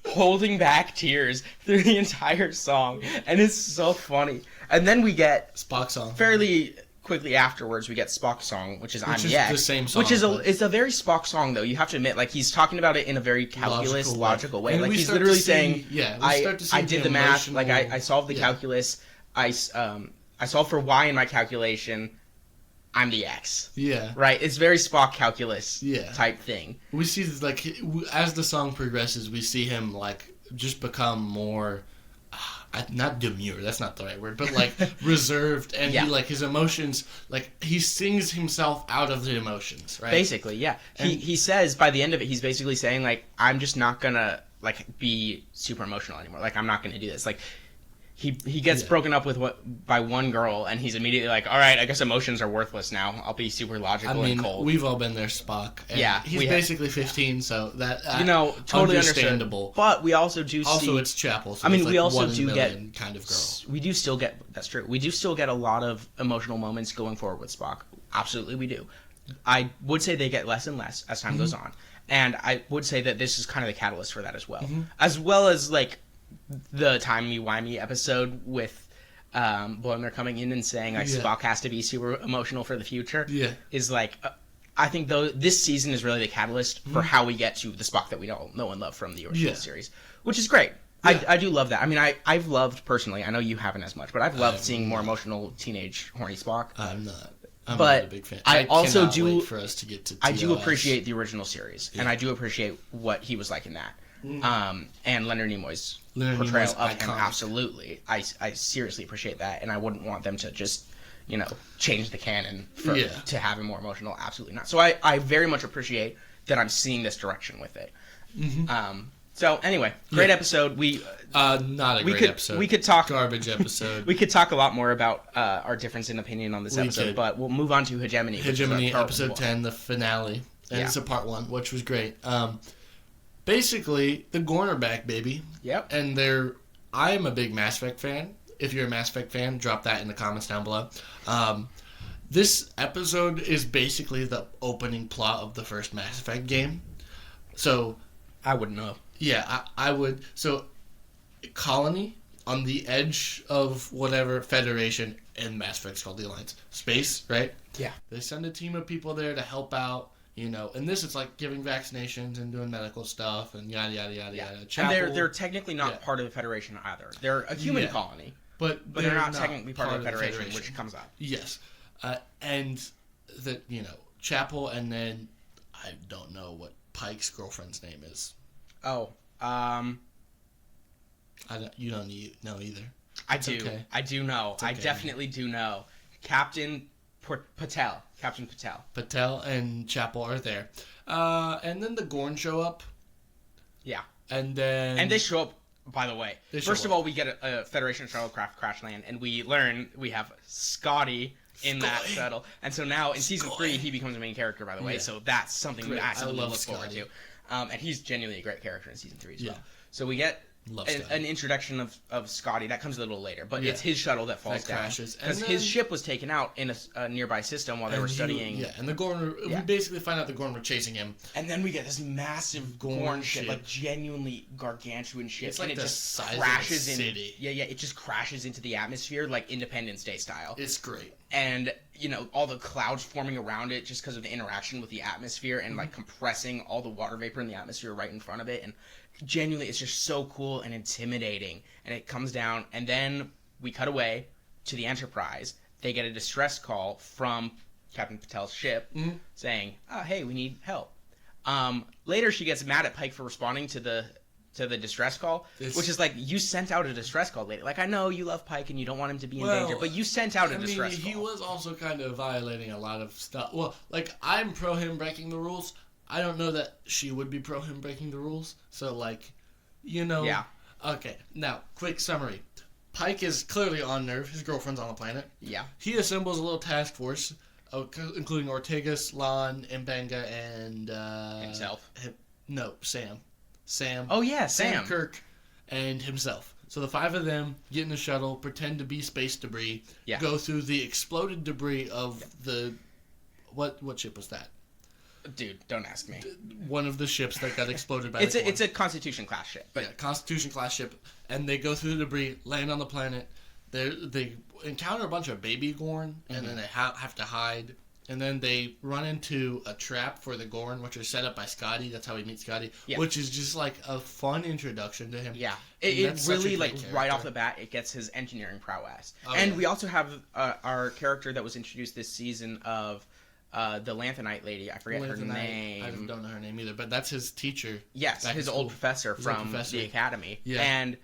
Speaker 2: holding back tears through the entire song, and it's so funny. And then we get
Speaker 1: Spock song.
Speaker 2: fairly quickly afterwards, we get Spock's song, which is "I'm the X,"
Speaker 1: the same song,
Speaker 2: which is it's a very Spock song, though. You have to admit, like, he's talking about it in a very logical way.
Speaker 1: And
Speaker 2: Like,
Speaker 1: we
Speaker 2: he's
Speaker 1: start
Speaker 2: literally
Speaker 1: to see-
Speaker 2: saying,
Speaker 1: yeah, we
Speaker 2: I
Speaker 1: start to see
Speaker 2: did the math, like I solved the calculus, I solved for Y in my calculation. I'm the X.
Speaker 1: Yeah.
Speaker 2: Right? It's very Spock calculus
Speaker 1: Yeah.
Speaker 2: type thing.
Speaker 1: We see this, like, as the song progresses, we see him, like, just become more, not demure, that's not the right word, but, like, reserved, and
Speaker 2: Yeah.
Speaker 1: he, like, his emotions, like, he sings himself out of the emotions, right?
Speaker 2: Basically, yeah. He says, by the end of it, he's basically saying, like, I'm just not gonna, like, be super emotional anymore. Like, I'm not gonna do this. Like, he gets broken up with by one girl, and he's immediately like, all right, I guess emotions are worthless now. I'll be super logical and cold.
Speaker 1: We've all been there, Spock. And
Speaker 2: Yeah,
Speaker 1: he's basically 15, so that
Speaker 2: totally
Speaker 1: understandable.
Speaker 2: But we also do see.
Speaker 1: Also, it's Chapel. So
Speaker 2: I mean,
Speaker 1: it's like
Speaker 2: we also
Speaker 1: 1 in a
Speaker 2: do
Speaker 1: million
Speaker 2: get
Speaker 1: kind of girl.
Speaker 2: We do still get. That's true. We do still get a lot of emotional moments going forward with Spock. Absolutely, we do. I would say they get less and less as time goes on, and I would say that this is kind of the catalyst for that as well as like the timey-wimey episode with. Boimler coming in and saying like Spock has to be super emotional for the future is like I think though this season is really the catalyst for how we get to the Spock that we all know and love from the original series, which is great. I do love that. I mean, I've loved personally. I know you haven't as much, but I've loved seeing more emotional teenage horny Spock.
Speaker 1: I'm not a big fan.
Speaker 2: I also
Speaker 1: cannot
Speaker 2: do.
Speaker 1: Wait for us to get to.
Speaker 2: I do appreciate the original series, and I do appreciate what he was like in that. And Leonard Nimoy's portrayal of him, absolutely. I seriously appreciate that, and I wouldn't want them to just, change the canon to have him more emotional. Absolutely not. So I very much appreciate that I'm seeing this direction with it. So anyway, great episode.
Speaker 1: Not a great episode.
Speaker 2: We could talk
Speaker 1: garbage episode.
Speaker 2: We could talk a lot more about our difference in opinion on this episode, but we'll move on to Hegemony.
Speaker 1: Hegemony, episode 10, the finale. And it's a part 1, which was great. Basically, the Gorn are back, baby.
Speaker 2: Yep.
Speaker 1: And I'm a big Mass Effect fan. If you're a Mass Effect fan, drop that in the comments down below. This episode is basically the opening plot of the first Mass Effect game. So...
Speaker 2: I wouldn't know.
Speaker 1: Yeah, I would. So, colony on the edge of whatever Federation, and Mass Effect's called the Alliance. Space, right?
Speaker 2: Yeah.
Speaker 1: They send a team of people there to help out. And this is like giving vaccinations and doing medical stuff and yada yada yada yada. Chapel,
Speaker 2: and they're technically not part of the Federation either. They're a human colony,
Speaker 1: but
Speaker 2: they're not technically part of the Federation, which comes up.
Speaker 1: Yes, and that Chapel, and then I don't know what Pike's girlfriend's name is.
Speaker 2: Oh,
Speaker 1: you don't know either.
Speaker 2: I do. Okay. I do know. Okay. I definitely do know. Captain Patel.
Speaker 1: Patel and Chapel are there. And then the Gorn show up.
Speaker 2: Yeah.
Speaker 1: And
Speaker 2: they show up, by the way. First of all, we get a Federation shuttlecraft crash land, and we learn we have Scotty in that shuttle. And so now, in Season 3, he becomes a main character, by the way. Yeah. So that's something we absolutely look forward to. And he's genuinely a great character in Season 3 as well. So we get an introduction of Scotty. That comes a little later, but it's his shuttle that falls down. Because his ship was taken out in a nearby system while they were studying.
Speaker 1: And the Gorn, we basically find out the Gorn were chasing him.
Speaker 2: And then we get this massive Gorn ship, like genuinely gargantuan ship.
Speaker 1: It's like
Speaker 2: and it just crashes in. It just crashes into the atmosphere like Independence Day style.
Speaker 1: It's great.
Speaker 2: And, all the clouds forming around it just because of the interaction with the atmosphere and, like, compressing all the water vapor in the atmosphere right in front of it. And genuinely, it's just so cool and intimidating. And it comes down, and then we cut away to the Enterprise. They get a distress call from Captain Patel's ship saying, hey, we need help. Later, she gets mad at Pike for responding to the distress call, which is like, you sent out a distress call later. Like, I know you love Pike and you don't want him to be in danger, but you sent out a distress call.
Speaker 1: He was also kind of violating a lot of stuff. Well, like, I'm pro him breaking the rules. I don't know that she would be pro him breaking the rules. So, like, Yeah. Okay, now, quick summary. Pike is clearly on Nerve. His girlfriend's on the planet.
Speaker 2: Yeah.
Speaker 1: He assembles a little task force, including Ortegas, Lon, Mbenga, and...
Speaker 2: himself?
Speaker 1: Sam.
Speaker 2: Oh, yeah, Sam.
Speaker 1: Kirk, and himself. So the 5 of them get in the shuttle, pretend to be space debris, go through the exploded debris of the... What ship was that?
Speaker 2: Dude, don't ask me.
Speaker 1: One of the ships that got exploded by
Speaker 2: It's a Constitution class ship.
Speaker 1: But yeah, Constitution class ship, and they go through the debris, land on the planet. They encounter a bunch of baby Gorn, and then they have to hide. And then they run into a trap for the Gorn, which is set up by Scotty. That's how we meet Scotty, which is just like a fun introduction to him.
Speaker 2: Yeah, it really like right off the bat, it gets his engineering prowess. And we also have our character that was introduced this season of the Lanthanite lady. I forget her name.
Speaker 1: I don't know her name either, but that's his teacher.
Speaker 2: Yes, his old professor from the academy. Yeah. And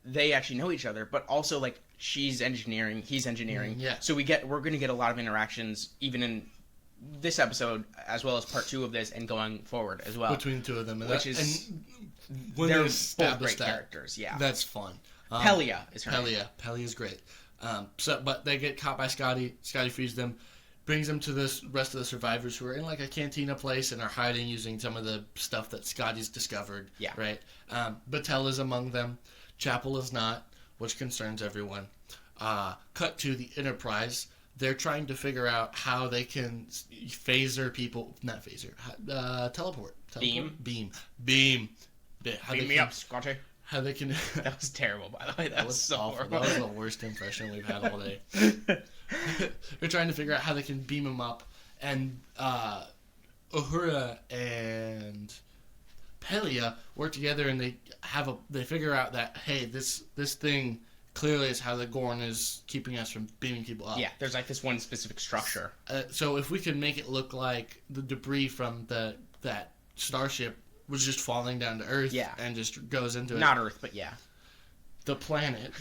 Speaker 2: they actually know each other, but also like she's engineering, he's engineering.
Speaker 1: Yeah.
Speaker 2: So we're going to get a lot of interactions even in this episode as well as part 2 of this and going forward as well.
Speaker 1: Between the two of them.
Speaker 2: And
Speaker 1: when
Speaker 2: they're both great characters,
Speaker 1: That's fun.
Speaker 2: Pelia is her name.
Speaker 1: Pelia's great. But they get caught by Scotty. Scotty frees them, brings them to the rest of the survivors who are in like a cantina place and are hiding using some of the stuff that Scotty's discovered.
Speaker 2: Yeah.
Speaker 1: Right? Battelle is among them. Chapel is not, which concerns everyone. Cut to the Enterprise. They're trying to figure out how they can teleport.
Speaker 2: Beam.
Speaker 1: Beam
Speaker 2: Me up, Scotty.
Speaker 1: How they can...
Speaker 2: That was terrible, by the way. That was so
Speaker 1: awful.
Speaker 2: horrible.
Speaker 1: That was the worst impression we've had all day. They're trying to figure out how they can beam him up, and Uhura and Pelia work together, and they figure out that, hey, this thing clearly is how the Gorn is keeping us from beaming people up.
Speaker 2: Yeah, there's like this one specific structure.
Speaker 1: So if we can make it look like the debris from that starship was just falling down to Earth, and just goes into
Speaker 2: not Earth, but
Speaker 1: the planet,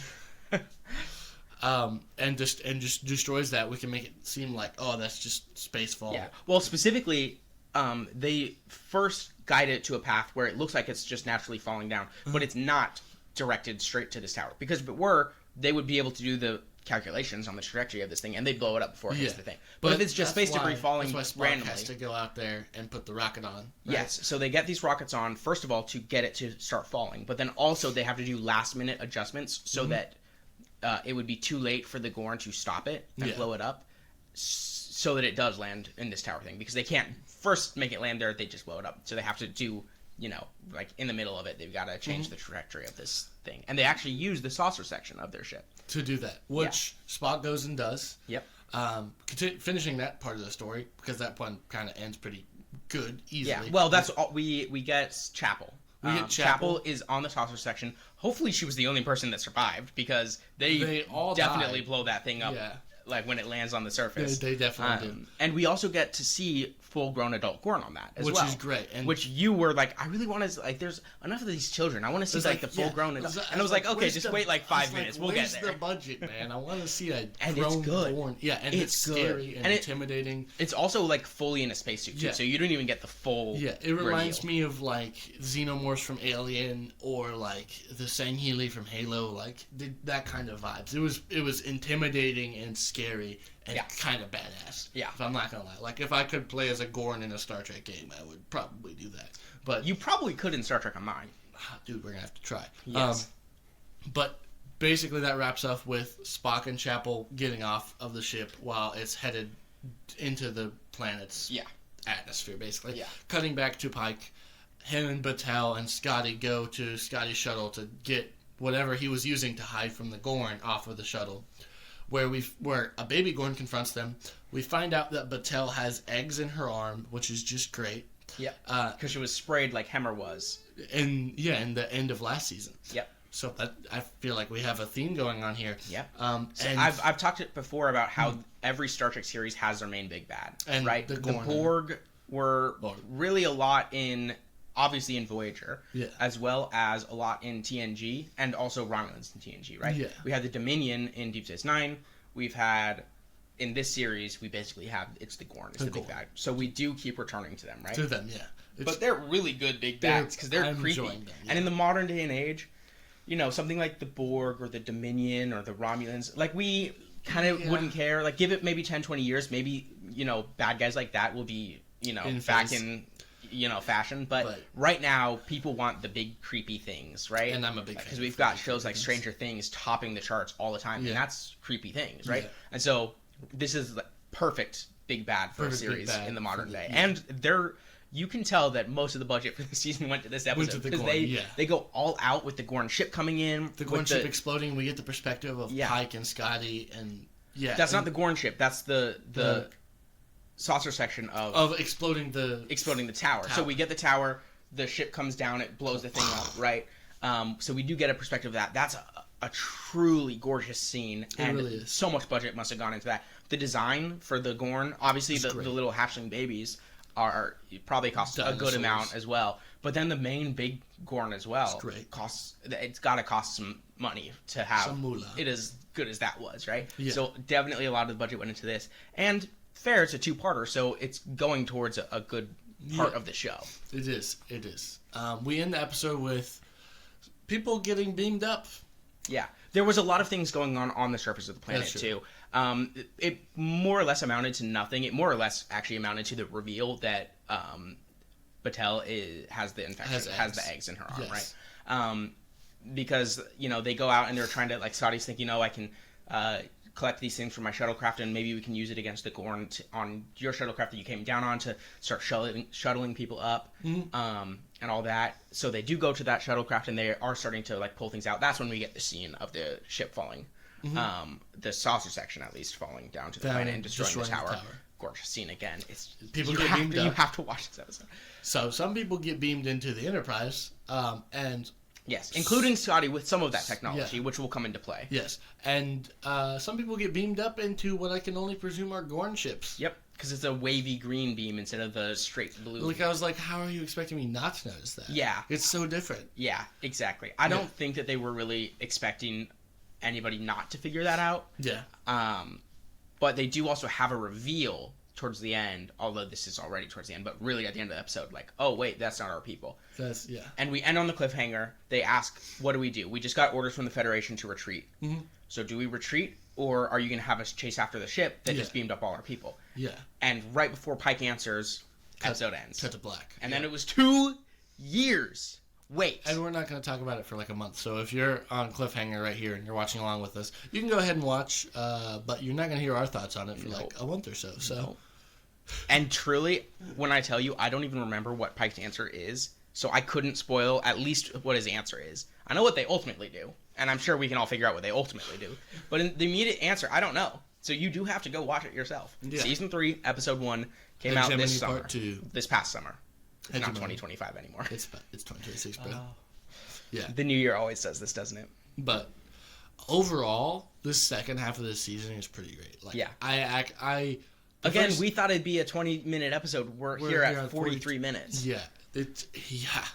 Speaker 1: and just destroys that, we can make it seem like, oh, that's just space fall.
Speaker 2: Yeah. Well, specifically, they first guide it to a path where it looks like it's just naturally falling down, but it's not directed straight to this tower. Because if it were, they would be able to do the calculations on the trajectory of this thing, and they'd blow it up before it hits the thing. But if it's just space debris falling
Speaker 1: that's why Spock
Speaker 2: randomly,
Speaker 1: has to go out there and put the rocket on. Right?
Speaker 2: Yes, so they get these rockets on, first of all, to get it to start falling, but then also they have to do last-minute adjustments so that it would be too late for the Gorn to stop it and blow it up, so that it does land in this tower thing. Because they can't first make it land there, they just blow it up. So they have to do, like in the middle of it, they've got to change the trajectory of this thing. And they actually use the saucer section of their ship
Speaker 1: to do that, which Spock goes and does.
Speaker 2: Yep.
Speaker 1: Finishing that part of the story, because that one kind of ends pretty good, easily.
Speaker 2: Yeah, well, that's all, we get Chapel.
Speaker 1: Chapel
Speaker 2: is on the saucer section. Hopefully she was the only person that survived, because they all definitely blow that thing up. Yeah. Like when it lands on the surface.
Speaker 1: They definitely do.
Speaker 2: And we also get to see full-grown adult Gorn on that as well.
Speaker 1: Which is great. And
Speaker 2: which you were like, I really want to, like, there's enough of these children. I want to see, like, the full-grown adult. And I was like, okay, just wait, like, 5 minutes. We'll get there.
Speaker 1: Where's the budget, man? I want to see a
Speaker 2: and
Speaker 1: grown
Speaker 2: it's good.
Speaker 1: Gorn. Yeah, and it's scary and intimidating.
Speaker 2: It's also, like, fully in a spacesuit, too, so you don't even get the full
Speaker 1: it reminds me of, like, Xenomorphs from Alien or, like, the Sangheili from Halo, like, that kind of vibes. It was intimidating and scary and kind of badass.
Speaker 2: Yeah.
Speaker 1: If I'm not going to lie. Like, if I could play as a Gorn in a Star Trek game, I would probably do that. But
Speaker 2: you probably could in Star Trek Online.
Speaker 1: Dude, we're going to have to try.
Speaker 2: Yes.
Speaker 1: But basically that wraps up with Spock and Chapel getting off of the ship while it's headed into the planet's atmosphere, basically.
Speaker 2: Yeah.
Speaker 1: Cutting back to Pike, him and Battelle and Scotty go to Scotty's shuttle to get whatever he was using to hide from the Gorn off of the shuttle. Where a baby Gorn confronts them. We find out that Battelle has eggs in her arm, which is just great.
Speaker 2: Yeah, because she was sprayed like Hemmer was.
Speaker 1: In the end of last season.
Speaker 2: Yep.
Speaker 1: So I feel like we have a theme going on here.
Speaker 2: Yeah. And I've talked before about how every Star Trek series has their main big bad,
Speaker 1: and
Speaker 2: right? The Borg were really a lot in, obviously in Voyager, as well as a lot in TNG, and also Romulans in TNG, right?
Speaker 1: Yeah.
Speaker 2: We had the Dominion in Deep Space Nine. We've had, in this series, we basically have, it's the Gorn, it's the big bad. So we do keep returning to them, right?
Speaker 1: To them, yeah.
Speaker 2: But they're really good big bads, because they're creepy. Them, and in the modern day and age, something like the Borg or the Dominion or the Romulans, like, we kind of wouldn't care. Like, give it maybe 10, 20 years, maybe, bad guys like that will be, back in fashion, but right now people want the big creepy things, right?
Speaker 1: And I'm a big fan,
Speaker 2: because we've got shows like Stranger Things topping the charts all the time, and that's creepy things, right? And so this is the perfect big bad for a
Speaker 1: Perfect big
Speaker 2: series
Speaker 1: bad
Speaker 2: in the modern
Speaker 1: for the-
Speaker 2: day.
Speaker 1: yeah.
Speaker 2: And you can tell that most of the budget for the season went to this episode
Speaker 1: the
Speaker 2: because
Speaker 1: Gorn,
Speaker 2: they go all out with the Gorn ship coming in.
Speaker 1: The Gorn ship exploding, we get the perspective of Pike and Scotty, and
Speaker 2: that's not the Gorn ship. That's the saucer section of
Speaker 1: exploding the
Speaker 2: tower. So we get the tower, the ship comes down, it blows the thing up, right? So we do get a perspective of that. That's a truly gorgeous scene, and
Speaker 1: really is.
Speaker 2: so much budget must have gone into that. The design for the Gorn, obviously the little hatchling babies are probably cost a good amount as well. But then the main big Gorn as well it's got to cost some money to have
Speaker 1: some moolah.
Speaker 2: It as good as that was, right?
Speaker 1: Yeah.
Speaker 2: So definitely a lot of the budget went into this, and fair, it's a two-parter, so it's going towards a good part of the show.
Speaker 1: It is. We end the episode with people getting beamed up.
Speaker 2: Yeah, there was a lot of things going on the surface of the planet too. It more or less amounted to nothing. It more or less actually amounted to the reveal that Batel has the infection, has the eggs in her arm, right? Because they go out and they're trying to, like, Scotty's thinking, I can collect these things from my shuttlecraft and maybe we can use it against the Gorn on your shuttlecraft that you came down on to start shuttling people up, and all that. So they do go to that shuttlecraft and they are starting to, like, pull things out. That's when we get the scene of the ship falling, the saucer section at least falling down to the planet and destroying the tower. Gorgeous scene again. It's
Speaker 1: people get beamed up.
Speaker 2: You have to watch this episode.
Speaker 1: So some people get beamed into the Enterprise, and
Speaker 2: yes, including Scotty with some of that technology, which will come into play.
Speaker 1: Yes, and some people get beamed up into what I can only presume are Gorn ships.
Speaker 2: Yep, because it's a wavy green beam instead of the straight blue.
Speaker 1: Like, I was like, how are you expecting me not to notice that?
Speaker 2: Yeah.
Speaker 1: It's so different.
Speaker 2: Yeah, exactly. I don't think that they were really expecting anybody not to figure that out.
Speaker 1: Yeah.
Speaker 2: But they do also have a reveal towards the end, although this is already towards the end, but really at the end of the episode, like, oh, wait, that's not our people. And we end on the cliffhanger. They ask, what do? We just got orders from the Federation to retreat. So do we retreat, or are you going to have us chase after the ship that just beamed up all our people?
Speaker 1: Yeah.
Speaker 2: And right before Pike answers, episode ends.
Speaker 1: Cut to black.
Speaker 2: And then it was 2 years. Wait.
Speaker 1: And we're not going to talk about it for like a month. So if you're on cliffhanger right here and you're watching along with us, you can go ahead and watch, but you're not going to hear our thoughts on it for like a month or so. So.
Speaker 2: And truly, when I tell you, I don't even remember what Pike's answer is, so I couldn't spoil at least what his answer is. I know what they ultimately do, and I'm sure we can all figure out what they ultimately do. But in the immediate answer, I don't know. So you do have to go watch it yourself.
Speaker 1: Yeah.
Speaker 2: Season 3, Episode 1 came out
Speaker 1: Hegemony
Speaker 2: this summer.
Speaker 1: Part 2.
Speaker 2: This past summer. It's
Speaker 1: Hegemony.
Speaker 2: not 2025 anymore.
Speaker 1: It's 2026, bro. Yeah.
Speaker 2: The new year always says this, doesn't it?
Speaker 1: But overall, this second half of the season is pretty great. Like, I
Speaker 2: Again, we thght it'd be a 20-minute episode. We're here at 43 minutes.
Speaker 1: Yeah.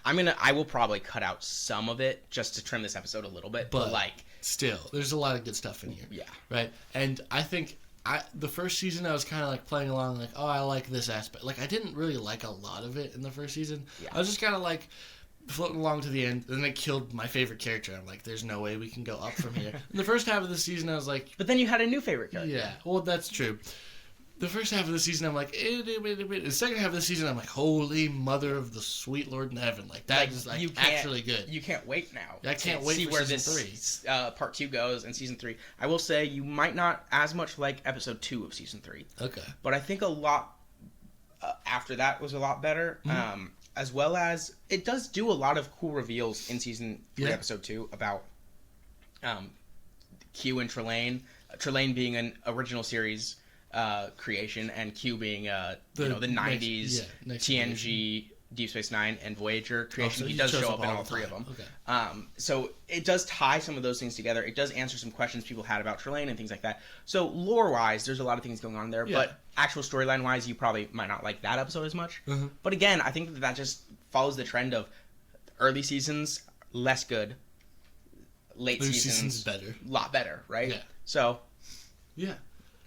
Speaker 2: I will probably cut out some of it just to trim this episode a little bit. But like,
Speaker 1: still, there's a lot of good stuff in here.
Speaker 2: Yeah.
Speaker 1: Right? And I think the first season I was kind of like playing along like, oh, I like this aspect. Like, I didn't really like a lot of it in the first season. Yeah. I was just kind of like floating along to the end. Then they killed my favorite character. I'm like, there's no way we can go up from here. In the first half of the season, I was like...
Speaker 2: But then you had a new favorite character.
Speaker 1: Yeah. Well, that's true. The first half of the season, I'm like, the second half of the season, I'm like, holy mother of the sweet Lord in heaven. Like, that is like actually good.
Speaker 2: You can't wait now.
Speaker 1: I can't wait
Speaker 2: see
Speaker 1: for
Speaker 2: where
Speaker 1: season
Speaker 2: this part 2 goes in season 3. I will say you might not as much like episode 2 of season 3.
Speaker 1: Okay.
Speaker 2: But I think a lot after that was a lot better. As well as it does do a lot of cool reveals in season 3, episode 2 about Q and Trelane. Trelane being an original series creation, and Q being the 90s TNG, Deep Space Nine, and Voyager creation.
Speaker 1: So
Speaker 2: he does show up in all 3 of them.
Speaker 1: Okay.
Speaker 2: So it does tie some of those things together. It does answer some questions people had about Trelane and things like that. So lore-wise, there's a lot of things going on there, but actual storyline-wise, you probably might not like that episode as much. But again, I think that just follows the trend of early seasons, less good, late seasons
Speaker 1: better.
Speaker 2: A lot better, right?
Speaker 1: Yeah.
Speaker 2: So...
Speaker 1: Yeah.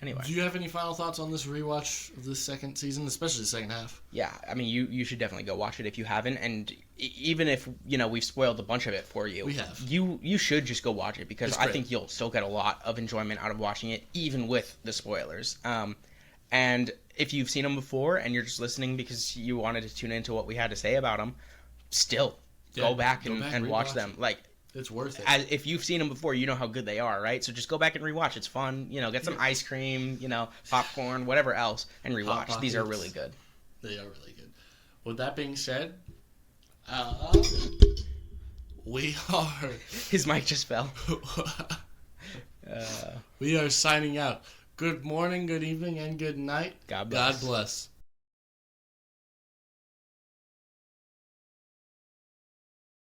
Speaker 2: Anyway.
Speaker 1: Do you have any final thoughts on this rewatch of this second season, especially the second half?
Speaker 2: Yeah, I mean, you should definitely go watch it if you haven't, and even if, we've spoiled a bunch of it for you.
Speaker 1: We have.
Speaker 2: You should just go watch it, because I think you'll still get a lot of enjoyment out of watching it, even with the spoilers. And if you've seen them before, and you're just listening because you wanted to tune into what we had to say about them, still, go back and watch them. Like,
Speaker 1: It's worth it.
Speaker 2: If you've seen them before, you know how good they are, right? So just go back and rewatch. It's fun. Get some ice cream, popcorn, whatever else, and rewatch. These are really good.
Speaker 1: They are really good. With that being said, we are...
Speaker 2: His mic just fell.
Speaker 1: We are signing out. Good morning, good evening, and good night.
Speaker 2: God bless.
Speaker 1: God bless.